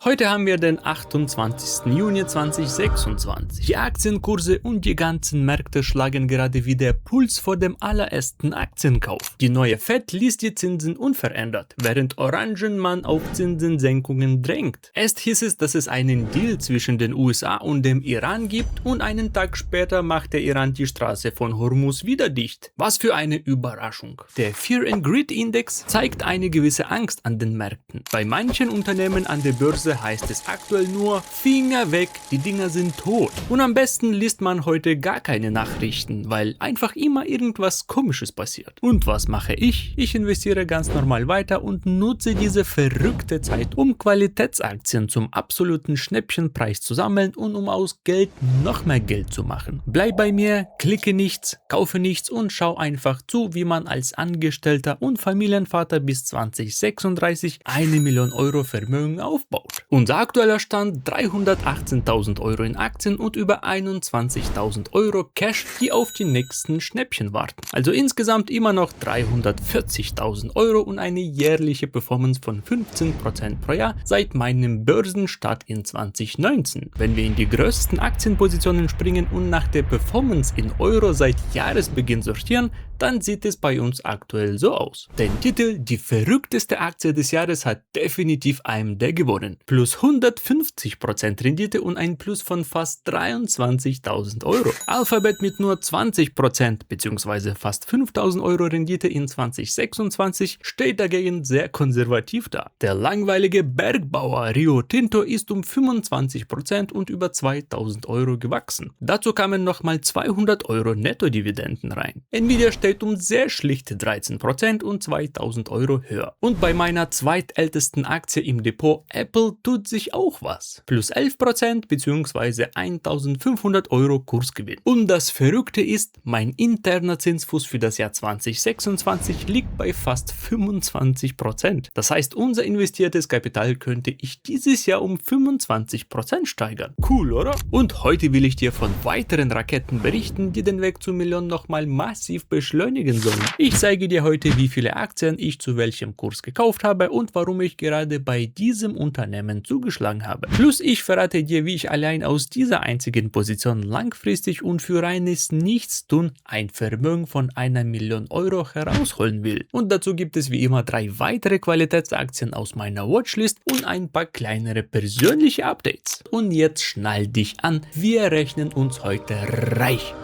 Heute haben wir den 28. Juni 2026. Die Aktienkurse und die ganzen Märkte schlagen gerade wie der Puls vor dem allerersten Aktienkauf. Die neue Fed ließ die Zinsen unverändert, während Orangenmann auf Zinsensenkungen drängt. Erst hieß es, dass es einen Deal zwischen den USA und dem Iran gibt und einen Tag später macht der Iran die Straße von Hormuz wieder dicht. Was für eine Überraschung. Der Fear and Greed Index zeigt eine gewisse Angst an den Märkten. Bei manchen Unternehmen an der Börse heißt es aktuell nur Finger weg, die Dinger sind tot. Und am besten liest man heute gar keine Nachrichten, weil einfach immer irgendwas Komisches passiert. Und was mache ich? Ich investiere ganz normal weiter und nutze diese verrückte Zeit, um Qualitätsaktien zum absoluten Schnäppchenpreis zu sammeln und um aus Geld noch mehr Geld zu machen. Bleib bei mir, klicke nichts, kaufe nichts und schau einfach zu, wie man als Angestellter und Familienvater bis 2036 1 Million Euro Vermögen aufbaut. Unser aktueller Stand: 318.000 Euro in Aktien und über 21.000 Euro Cash, die auf die nächsten Schnäppchen warten. Also insgesamt immer noch 340.000 Euro und eine jährliche Performance von 15% pro Jahr seit meinem Börsenstart in 2019. Wenn wir in die größten Aktienpositionen springen und nach der Performance in Euro seit Jahresbeginn sortieren, dann sieht es bei uns aktuell so aus. Den Titel "Die verrückteste Aktie des Jahres" hat definitiv AMD gewonnen. Plus 150% Rendite und ein Plus von fast 23.000 Euro. Alphabet mit nur 20% bzw. fast 5.000 Euro Rendite in 2026 steht dagegen sehr konservativ da. Der langweilige Bergbauer Rio Tinto ist um 25% und über 2.000 Euro gewachsen. Dazu kamen nochmal 200 Euro Nettodividenden rein. Nvidia steht um sehr schlichte 13% und 2.000 Euro höher. Und bei meiner zweitältesten Aktie im Depot, Apple, tut sich auch was. Plus 11% bzw. 1.500 Euro Kursgewinn. Und das Verrückte ist, mein interner Zinsfuß für das Jahr 2026 liegt bei fast 25%. Das heißt, unser investiertes Kapital könnte ich dieses Jahr um 25% steigern. Cool, oder? Und heute will ich dir von weiteren Raketen berichten, die den Weg zur Million nochmal massiv beschleunigen sollen. Ich zeige dir heute, wie viele Aktien ich zu welchem Kurs gekauft habe und warum ich gerade bei diesem Unternehmen zugeschlagen habe. Plus ich verrate dir, wie ich allein aus dieser einzigen Position langfristig und für reines Nichtstun ein Vermögen von 1 Million Euro herausholen will. Und dazu gibt es wie immer 3 weitere Qualitätsaktien aus meiner Watchlist und ein paar kleinere persönliche Updates. Und jetzt schnall dich an, wir rechnen uns heute reich.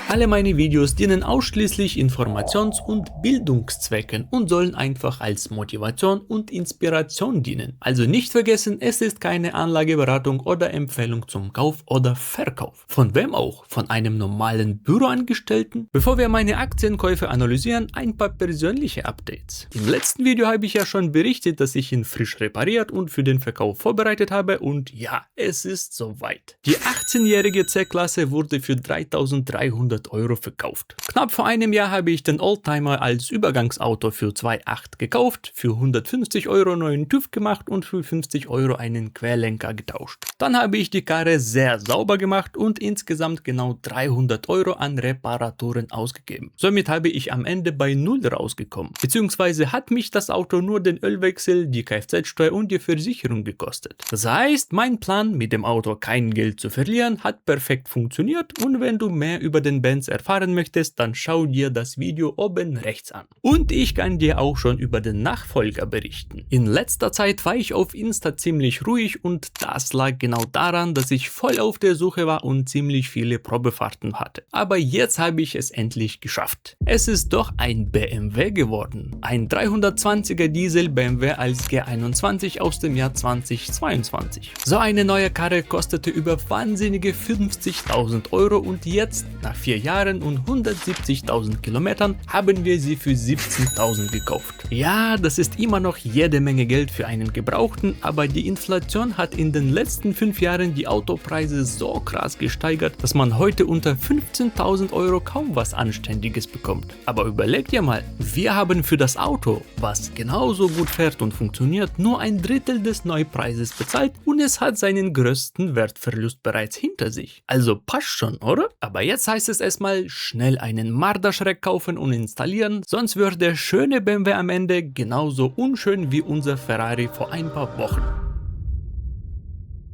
Alle meine Videos dienen ausschließlich Informations- und Bildungszwecken und sollen einfach als Motivation und Inspiration dienen. Also nicht vergessen, es ist keine Anlageberatung oder Empfehlung zum Kauf oder Verkauf. Von wem auch? Von einem normalen Büroangestellten? Bevor wir meine Aktienkäufe analysieren, ein paar persönliche Updates. Im letzten Video habe ich ja schon berichtet, dass ich ihn frisch repariert und für den Verkauf vorbereitet habe und ja, es ist soweit. Die 18-jährige C-Klasse wurde für 3.300 Euro verkauft. Knapp vor einem Jahr habe ich den Oldtimer als Übergangsauto für 2.8 gekauft, für 150 Euro neuen TÜV gemacht und für 50 Euro einen Querlenker getauscht. Dann habe ich die Karre sehr sauber gemacht und insgesamt genau 300 Euro an Reparaturen ausgegeben. Somit habe ich am Ende bei 0 rausgekommen. Beziehungsweise hat mich das Auto nur den Ölwechsel, die Kfz-Steuer und die Versicherung gekostet. Das heißt, mein Plan, mit dem Auto kein Geld zu verlieren, hat perfekt funktioniert und wenn du mehr über den Benz erfahren möchtest, dann schau dir das Video oben rechts an. Und ich kann dir auch schon über den Nachfolger berichten. In letzter Zeit war ich auf Insta ziemlich ruhig und das lag genau daran, dass ich voll auf der Suche war und ziemlich viele Probefahrten hatte. Aber jetzt habe ich es endlich geschafft. Es ist doch ein BMW geworden. Ein 320er Diesel BMW als G21 aus dem Jahr 2022. So eine neue Karre kostete über wahnsinnige 50.000 Euro und jetzt, nach 4 4 Jahren und 170.000 Kilometern haben wir sie für 17.000 gekauft. Ja, das ist immer noch jede Menge Geld für einen Gebrauchten, aber die Inflation hat in den letzten 5 Jahren die Autopreise so krass gesteigert, dass man heute unter 15.000 Euro kaum was Anständiges bekommt. Aber überlegt ihr mal, wir haben für das Auto, was genauso gut fährt und funktioniert, nur ein Drittel des Neupreises bezahlt und es hat seinen größten Wertverlust bereits hinter sich. Also passt schon, oder? Aber jetzt heißt es erstmal schnell einen Marderschreck kaufen und installieren, sonst wird der schöne BMW am Ende genauso unschön wie unser Ferrari vor ein paar Wochen.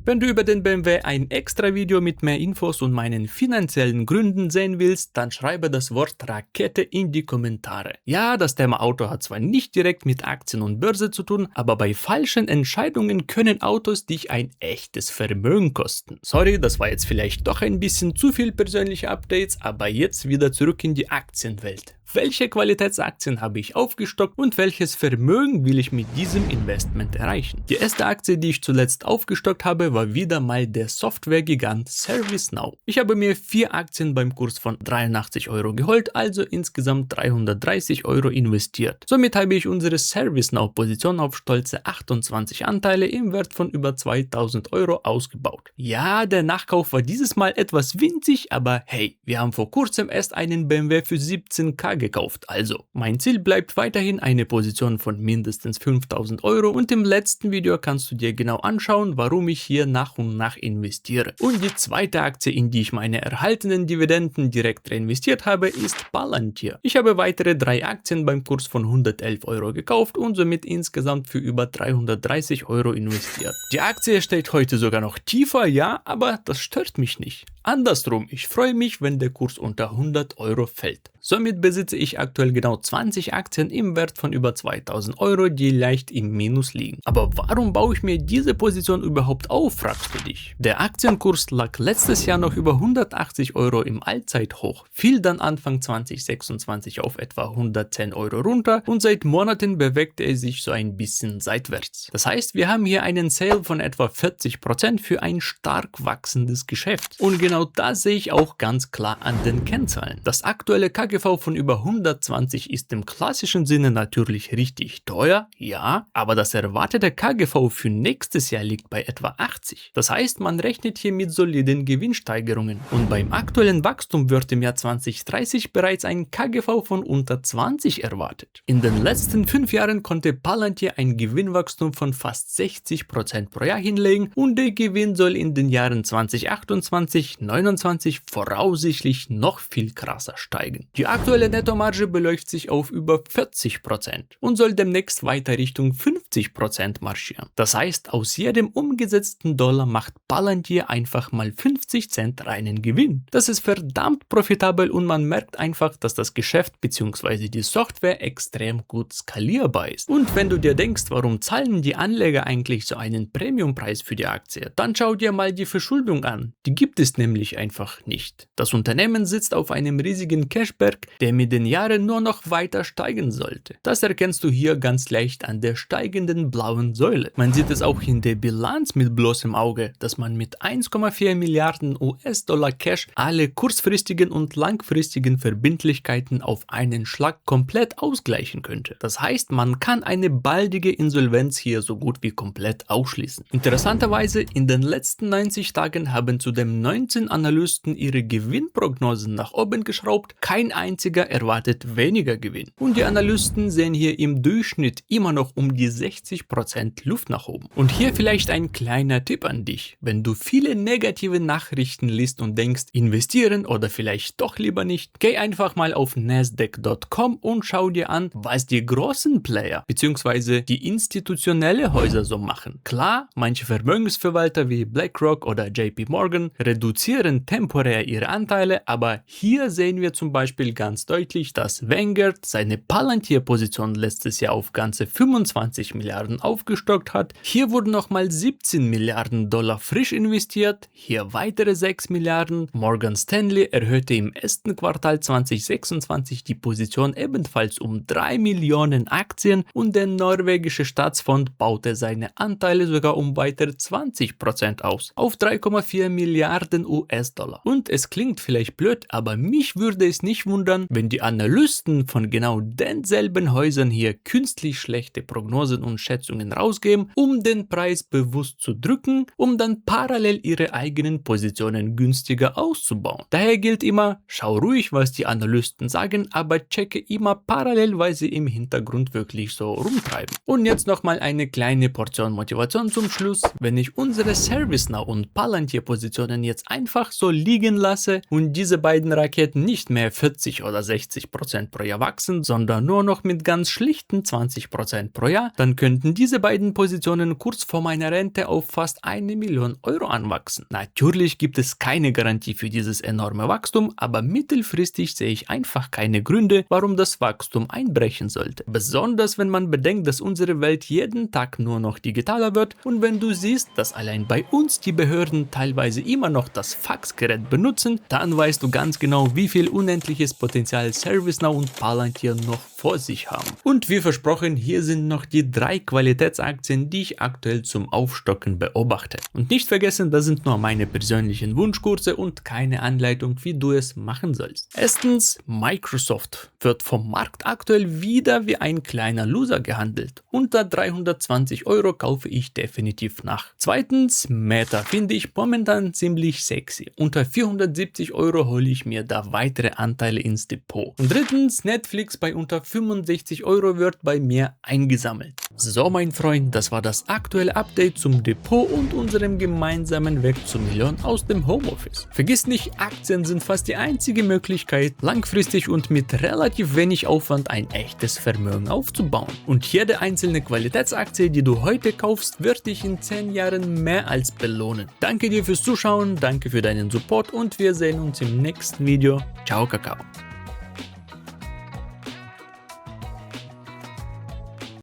Wenn du über den BMW ein extra Video mit mehr Infos und meinen finanziellen Gründen sehen willst, dann schreibe das Wort Rakete in die Kommentare. Ja, das Thema Auto hat zwar nicht direkt mit Aktien und Börse zu tun, aber bei falschen Entscheidungen können Autos dich ein echtes Vermögen kosten. Sorry, das war jetzt vielleicht doch ein bisschen zu viel persönliche Updates, aber jetzt wieder zurück in die Aktienwelt. Welche Qualitätsaktien habe ich aufgestockt und welches Vermögen will ich mit diesem Investment erreichen? Die erste Aktie, die ich zuletzt aufgestockt habe, war wieder mal der Softwaregigant ServiceNow. Ich habe mir 4 Aktien beim Kurs von 83 Euro geholt, also insgesamt 330 Euro investiert. Somit habe ich unsere ServiceNow-Position auf stolze 28 Anteile im Wert von über 2000 Euro ausgebaut. Ja, der Nachkauf war dieses Mal etwas winzig, aber hey, wir haben vor kurzem erst einen BMW für 17.000 gekauft. Also, mein Ziel bleibt weiterhin eine Position von mindestens 5000 Euro und im letzten Video kannst du dir genau anschauen, warum ich hier nach und nach investiere. Und die zweite Aktie, in die ich meine erhaltenen Dividenden direkt reinvestiert habe, ist Palantir. Ich habe weitere 3 Aktien beim Kurs von 111 Euro gekauft und somit insgesamt für über 330 Euro investiert. Die Aktie steht heute sogar noch tiefer, ja, aber das stört mich nicht. Andersrum, ich freue mich, wenn der Kurs unter 100 Euro fällt. Somit besitze ich aktuell genau 20 Aktien im Wert von über 2000 Euro, die leicht im Minus liegen. Aber warum baue ich mir diese Position überhaupt auf, fragst du dich. Der Aktienkurs lag letztes Jahr noch über 180 Euro im Allzeithoch, fiel dann Anfang 2026 auf etwa 110 Euro runter und seit Monaten bewegte er sich so ein bisschen seitwärts. Das heißt, wir haben hier einen Sale von etwa 40% für ein stark wachsendes Geschäft. Und genau das sehe ich auch ganz klar an den Kennzahlen. Das aktuelle KGV von über 120 ist im klassischen Sinne natürlich richtig teuer, ja, aber das erwartete KGV für nächstes Jahr liegt bei etwa 80. Das heißt, man rechnet hier mit soliden Gewinnsteigerungen. Und beim aktuellen Wachstum wird im Jahr 2030 bereits ein KGV von unter 20 erwartet. In den letzten 5 Jahren konnte Palantir ein Gewinnwachstum von fast 60% pro Jahr hinlegen und der Gewinn soll in den Jahren 2028, 2029 voraussichtlich noch viel krasser steigen. Die aktuelle Nettomarge beläuft sich auf über 40% und soll demnächst weiter Richtung 50% marschieren. Das heißt, aus jedem umgesetzten Dollar macht Palantir einfach mal 50 Cent reinen Gewinn. Das ist verdammt profitabel und man merkt einfach, dass das Geschäft bzw. die Software extrem gut skalierbar ist. Und wenn du dir denkst, warum zahlen die Anleger eigentlich so einen Premiumpreis für die Aktie, dann schau dir mal die Verschuldung an. Die gibt es nämlich einfach nicht. Das Unternehmen sitzt auf einem riesigen Cashberg, der mit den Jahren nur noch weiter steigen sollte. Das erkennst du hier ganz leicht an der steigenden blauen Säule. Man sieht es auch in der Bilanz mit bloßem Auge, dass man mit 1,4 Milliarden US-Dollar Cash alle kurzfristigen und langfristigen Verbindlichkeiten auf einen Schlag komplett ausgleichen könnte. Das heißt, man kann eine baldige Insolvenz hier so gut wie komplett ausschließen. Interessanterweise, in den letzten 90 Tagen haben zudem 19 Analysten ihre Gewinnprognosen nach oben geschraubt, kein einziger erwartet weniger Gewinn. Und die Analysten sehen hier im Durchschnitt immer noch um die 60% Luft nach oben. Und hier vielleicht ein kleiner Tipp an dich. Wenn du viele negative Nachrichten liest und denkst, investieren oder vielleicht doch lieber nicht, geh einfach mal auf nasdaq.com und schau dir an, was die großen Player bzw. die institutionelle Häuser so machen. Klar, manche Vermögensverwalter wie BlackRock oder JP Morgan reduzieren temporär ihre Anteile, aber hier sehen wir zum Beispiel ganz deutlich, dass Vanguard seine Palantir-Position letztes Jahr auf ganze 25 Milliarden aufgestockt hat. Hier wurden nochmal 17 Milliarden Dollar frisch investiert, hier weitere 6 Milliarden. Morgan Stanley erhöhte im ersten Quartal 2026 die Position ebenfalls um 3 Millionen Aktien und der norwegische Staatsfonds baute seine Anteile sogar um weitere 20% aus, auf 3,4 Milliarden US-Dollar. Und es klingt vielleicht blöd, aber mich würde es nicht wundern, wenn die Analysten von genau denselben Häusern hier künstlich schlechte Prognosen und Schätzungen rausgeben, um den Preis bewusst zu drücken, um dann parallel ihre eigenen Positionen günstiger auszubauen. Daher gilt immer, schau ruhig, was die Analysten sagen, aber checke immer parallel, weil sie im Hintergrund wirklich so rumtreiben. Und jetzt nochmal eine kleine Portion Motivation zum Schluss. Wenn ich unsere ServiceNow und Palantir Positionen jetzt einfach so liegen lasse und diese beiden Raketen nicht mehr 40 oder 60% pro Jahr wachsen, sondern nur noch mit ganz schlichten 20% pro Jahr, dann könnten diese beiden Positionen kurz vor meiner Rente auf fast 1 Million Euro anwachsen. Natürlich gibt es keine Garantie für dieses enorme Wachstum, aber mittelfristig sehe ich einfach keine Gründe, warum das Wachstum einbrechen sollte. Besonders wenn man bedenkt, dass unsere Welt jeden Tag nur noch digitaler wird und wenn du siehst, dass allein bei uns die Behörden teilweise immer noch das Faxgerät benutzen, dann weißt du ganz genau, wie viel unendliches Potenzial ServiceNow und Palantir noch vor sich haben. Und wie versprochen, hier sind noch die 3 Qualitätsaktien, die ich aktuell zum Aufstocken beobachte. Und nicht vergessen, das sind nur meine persönlichen Wunschkurse und keine Anleitung, wie du es machen sollst. Erstens, Microsoft wird vom Markt aktuell wieder wie ein kleiner Loser gehandelt. Unter 320 Euro kaufe ich definitiv nach. Zweitens, Meta finde ich momentan ziemlich sexy. Unter 470 Euro hole ich mir da weitere Anteile ins Depot. Und drittens, Netflix bei unter 65 Euro wird bei mir eingesammelt. So mein Freund, das war das aktuelle Update zum Depot und unserem gemeinsamen Weg zur Million aus dem Homeoffice. Vergiss nicht, Aktien sind fast die einzige Möglichkeit, langfristig und mit relativ wenig Aufwand ein echtes Vermögen aufzubauen. Und jede einzelne Qualitätsaktie, die du heute kaufst, wird dich in 10 Jahren mehr als belohnen. Danke dir fürs Zuschauen, danke für deinen Support und wir sehen uns im nächsten Video. Ciao, Kakao.